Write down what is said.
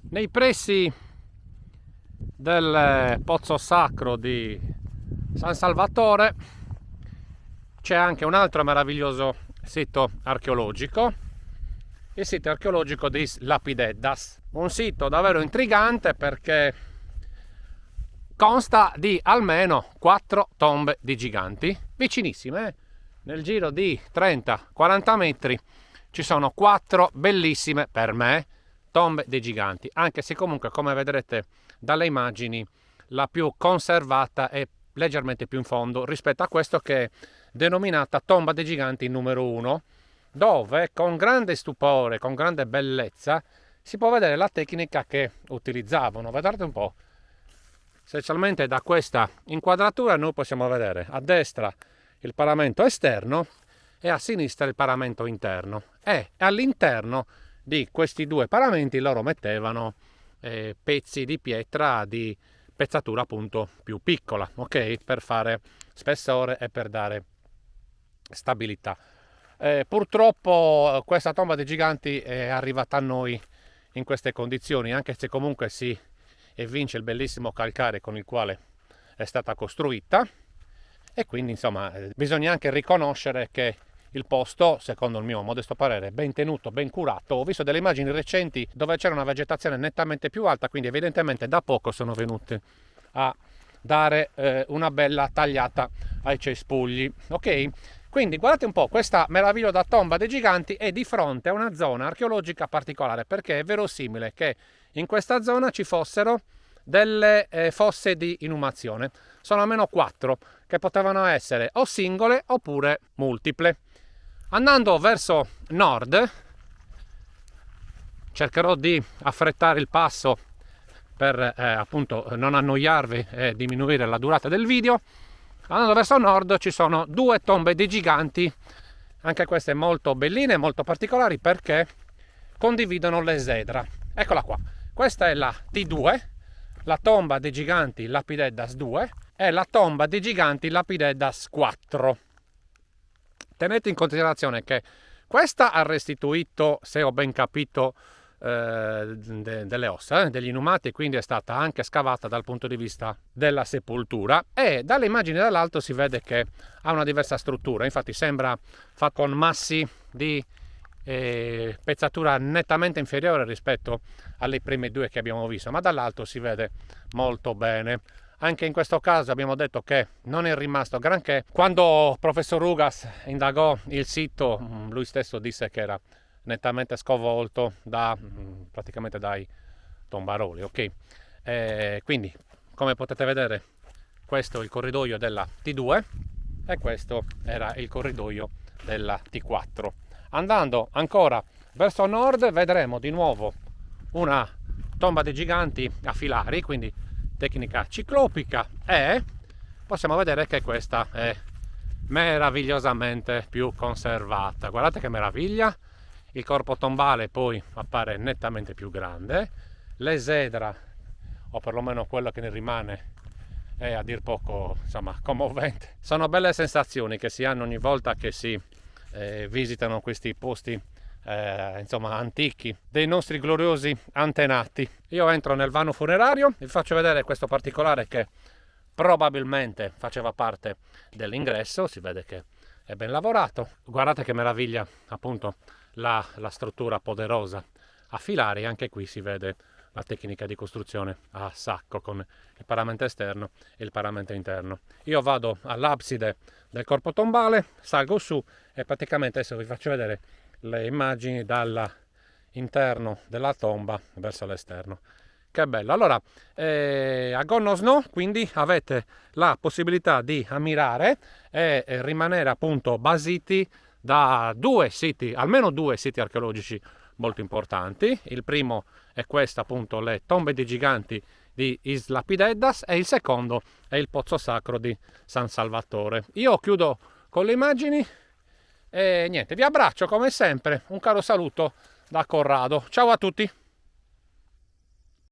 Nei pressi del pozzo sacro di San Salvatore c'è anche un altro meraviglioso sito archeologico, il sito archeologico di Lapideddas, un sito davvero intrigante perché consta di almeno 4 tombe di giganti vicinissime. Nel giro di 30-40 metri ci sono 4 bellissime, per me, tombe dei giganti, anche se comunque, come vedrete dalle immagini, la più conservata è leggermente più in fondo rispetto a questo, che è denominata tomba dei giganti numero 1, dove con grande stupore, con grande bellezza si può vedere la tecnica che utilizzavano. Guardate un po', specialmente da questa inquadratura noi possiamo vedere a destra il paramento esterno e a sinistra il paramento interno, e all'interno di questi due paramenti loro mettevano pezzi di pietra di pezzatura appunto più piccola, ok, per fare spessore e per dare stabilità. Purtroppo questa tomba dei giganti è arrivata a noi in queste condizioni, anche se comunque si evince il bellissimo calcare con il quale è stata costruita, e quindi insomma bisogna anche riconoscere che il posto, secondo il mio modesto parere, è ben tenuto, ben curato. Ho visto delle immagini recenti dove c'era una vegetazione nettamente più alta, quindi evidentemente da poco sono venuti a dare una bella tagliata ai cespugli, ok? Quindi guardate un po', questa meravigliosa tomba dei giganti è di fronte a una zona archeologica particolare, perché è verosimile che in questa zona ci fossero delle fosse di inumazione. Sono almeno 4, che potevano essere o singole oppure multiple. Andando verso nord, cercherò di affrettare il passo per appunto non annoiarvi e diminuire la durata del video. Andando verso nord ci sono 2 tombe di giganti, anche queste molto belline, molto particolari, perché condividono l'esedra. Eccola qua, questa è la T2, la tomba dei giganti Lapideddas 2 e la tomba dei giganti Lapideddas 4. Tenete in considerazione che questa ha restituito, se ho ben capito, delle ossa degli inumati, quindi è stata anche scavata dal punto di vista della sepoltura, e dalle immagini dall'alto si vede che ha una diversa struttura. Infatti sembra fatto con massi di pezzatura nettamente inferiore rispetto alle prime 2 che abbiamo visto, ma dall'alto si vede molto bene. Anche in questo caso abbiamo detto che non è rimasto granché. Quando professor Rugas indagò il sito, lui stesso disse che era nettamente sconvolto praticamente dai tombaroli, ok? Quindi, come potete vedere, questo è il corridoio della T2 e questo era il corridoio della T4. Andando ancora verso nord vedremo di nuovo una tomba dei giganti a filari, quindi tecnica ciclopica, e possiamo vedere che questa è meravigliosamente più conservata. Guardate che meraviglia, il corpo tombale poi appare nettamente più grande, l'esedra, o perlomeno quello che ne rimane, è a dir poco insomma commovente. Sono belle sensazioni che si hanno ogni volta che si visitano questi posti insomma antichi dei nostri gloriosi antenati. Io entro nel vano funerario, vi faccio vedere questo particolare che probabilmente faceva parte dell'ingresso, si vede che è ben lavorato. Guardate che meraviglia appunto la struttura poderosa a filari. Anche qui si vede la tecnica di costruzione a sacco con il paramento esterno e il paramento interno. Io vado all'abside del corpo tombale, salgo su e praticamente adesso vi faccio vedere le immagini dall'interno della tomba verso l'esterno. Che bello! Allora, a Gonnosno quindi avete la possibilità di ammirare e rimanere appunto basiti da 2 siti, almeno 2 siti archeologici molto importanti. Il primo è questo appunto, le tombe dei giganti di Lapideddas, e il secondo è il pozzo sacro di San Salvatore. Io chiudo con le immagini e niente, vi abbraccio come sempre, un caro saluto da Corrado. Ciao a tutti!